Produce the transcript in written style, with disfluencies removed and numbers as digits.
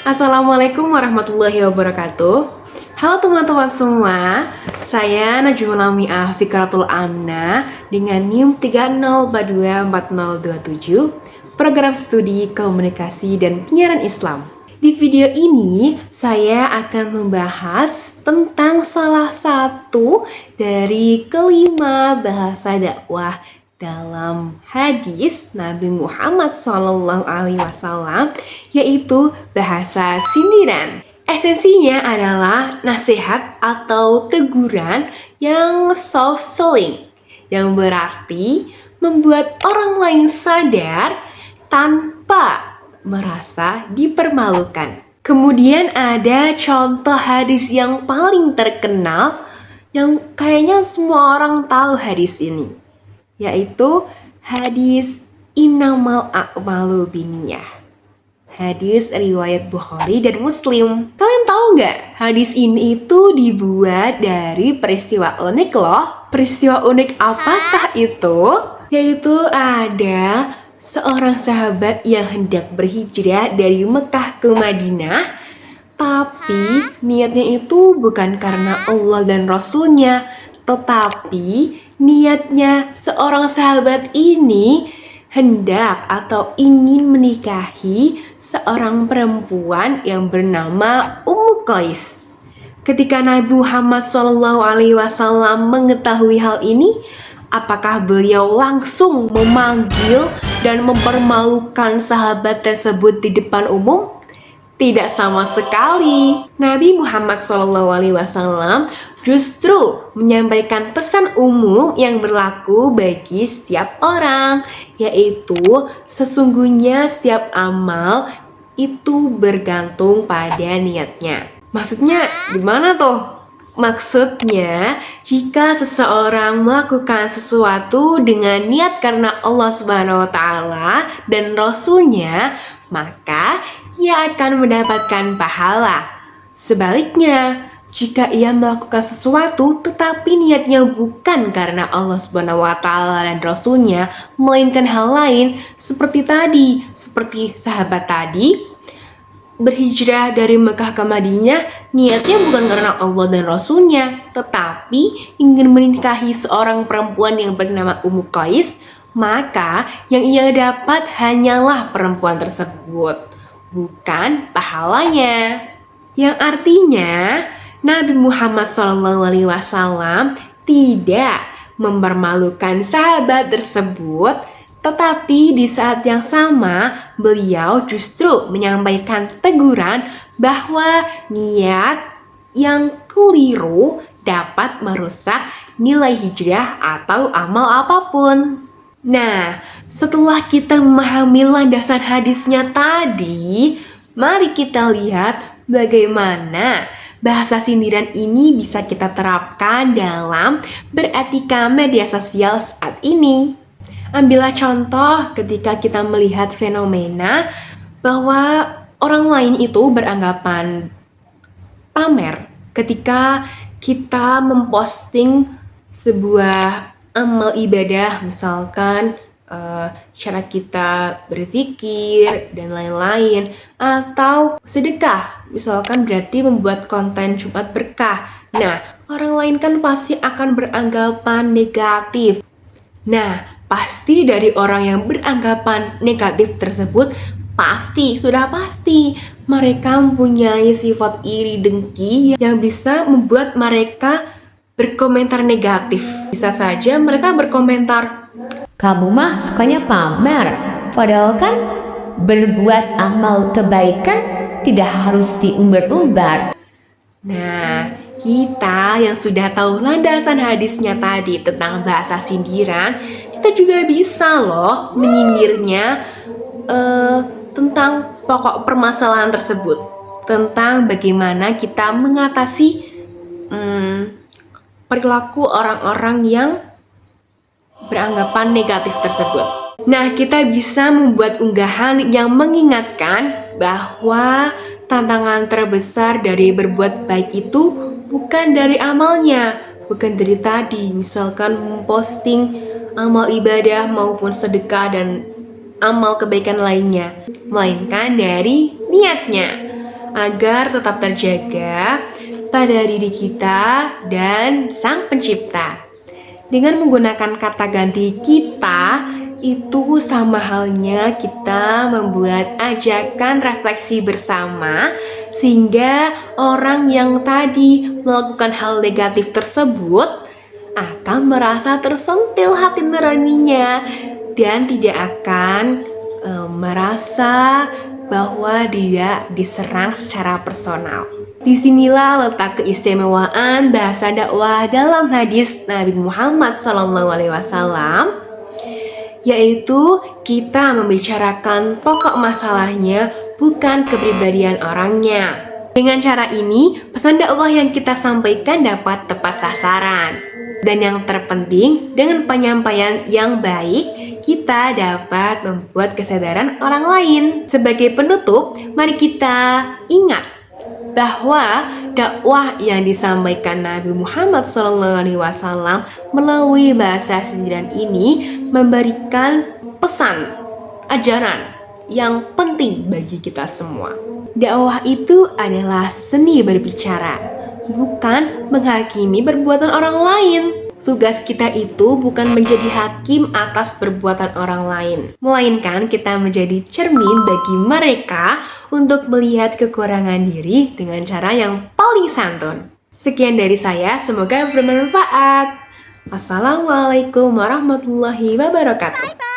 Assalamualaikum warahmatullahi wabarakatuh. Halo teman-teman semua, saya Najmul Lamiah Fikratul Amna dengan NIM 30424027, Program Studi Komunikasi dan Penyiaran Islam. Di video ini, saya akan membahas tentang salah satu dari kelima bahasa dakwah dalam hadis Nabi Muhammad SAW, yaitu bahasa sindiran. Esensinya adalah nasihat atau teguran yang soft selling, yang berarti membuat orang lain sadar tanpa merasa dipermalukan. Kemudian ada contoh hadis yang paling terkenal yang kayaknya semua orang tahu hadis ini, yaitu hadis innamal a'malu binniyah. Hadis riwayat Bukhari dan Muslim. Kalian tahu nggak? Hadis ini itu dibuat dari peristiwa unik loh. Peristiwa unik apakah itu? Yaitu ada seorang sahabat yang hendak berhijrah dari Mekah ke Madinah, tapi niatnya itu bukan karena Allah dan Rasulnya, tetapi niatnya seorang sahabat ini hendak atau ingin menikahi seorang perempuan yang bernama Ummu Qais. Ketika Nabi Muhammad SAW mengetahui hal ini, apakah beliau langsung memanggil dan mempermalukan sahabat tersebut di depan umum? Tidak sama sekali. Nabi Muhammad SAW justru menyampaikan pesan umum yang berlaku bagi setiap orang, yaitu sesungguhnya setiap amal itu bergantung pada niatnya. Maksudnya gimana tuh? Maksudnya, jika seseorang melakukan sesuatu dengan niat karena Allah Subhanahu wa Ta'ala dan Rasulnya, maka ia akan mendapatkan pahala. Sebaliknya, jika ia melakukan sesuatu tetapi niatnya bukan karena Allah Subhanahu wa Ta'ala dan Rasulnya, melainkan hal lain seperti sahabat tadi berhijrah dari Mekah ke Madinah, niatnya bukan karena Allah dan Rasulnya, tetapi ingin menikahi seorang perempuan yang bernama Ummu Qais, maka yang ia dapat hanyalah perempuan tersebut, bukan pahalanya. Yang artinya Nabi Muhammad SAW tidak mempermalukan sahabat tersebut, tetapi di saat yang sama, beliau justru menyampaikan teguran bahwa niat yang keliru dapat merusak nilai hijrah atau amal apapun. Nah, setelah kita memahami landasan hadisnya tadi, mari kita lihat bagaimana bahasa sindiran ini bisa kita terapkan dalam beretika media sosial saat ini. Ambillah contoh ketika kita melihat fenomena bahwa orang lain itu beranggapan pamer ketika kita memposting sebuah amal ibadah, misalkan cara kita berzikir dan lain-lain, atau sedekah, misalkan berarti membuat konten Jumat berkah. Nah, orang lain kan pasti akan beranggapan negatif. Nah, pasti dari orang yang beranggapan negatif tersebut sudah pasti mereka mempunyai sifat iri dengki yang bisa membuat mereka berkomentar negatif. Bisa saja mereka berkomentar, "Kamu mah sukanya pamer, padahal kan berbuat amal kebaikan tidak harus diumbar-umbar." Nah, kita yang sudah tahu landasan hadisnya tadi tentang bahasa sindiran, kita juga bisa loh menyindirnya tentang pokok permasalahan tersebut, tentang bagaimana kita mengatasi perilaku orang-orang yang beranggapan negatif tersebut. Nah, kita bisa membuat unggahan yang mengingatkan bahwa tantangan terbesar dari berbuat baik itu bukan dari amalnya, bukan dari tadi, misalkan memposting amal ibadah maupun sedekah dan amal kebaikan lainnya, melainkan dari niatnya. agar tetap terjaga pada diri kita dan Sang Pencipta. Dengan menggunakan kata ganti kita, itu sama halnya kita membuat ajakan refleksi bersama, sehingga orang yang tadi melakukan hal negatif tersebut akan merasa tersentil hati nuraninya dan tidak akan merasa bahwa dia diserang secara personal. Disinilah letak keistimewaan bahasa dakwah dalam hadis Nabi Muhammad SAW, yaitu kita membicarakan pokok masalahnya, bukan kepribadian orangnya. Dengan cara ini, pesan dakwah yang kita sampaikan dapat tepat sasaran. Dan yang terpenting, dengan penyampaian yang baik, kita dapat membuat kesadaran orang lain. Sebagai penutup, mari kita ingat bahwa dakwah yang disampaikan Nabi Muhammad SAW melalui bahasa sindiran ini memberikan pesan, ajaran yang penting bagi kita semua. Dakwah itu adalah seni berbicara, bukan menghakimi perbuatan orang lain. Tugas kita itu bukan menjadi hakim atas perbuatan orang lain, melainkan kita menjadi cermin bagi mereka untuk melihat kekurangan diri dengan cara yang paling santun. Sekian dari saya, semoga bermanfaat. Wassalamualaikum warahmatullahi wabarakatuh.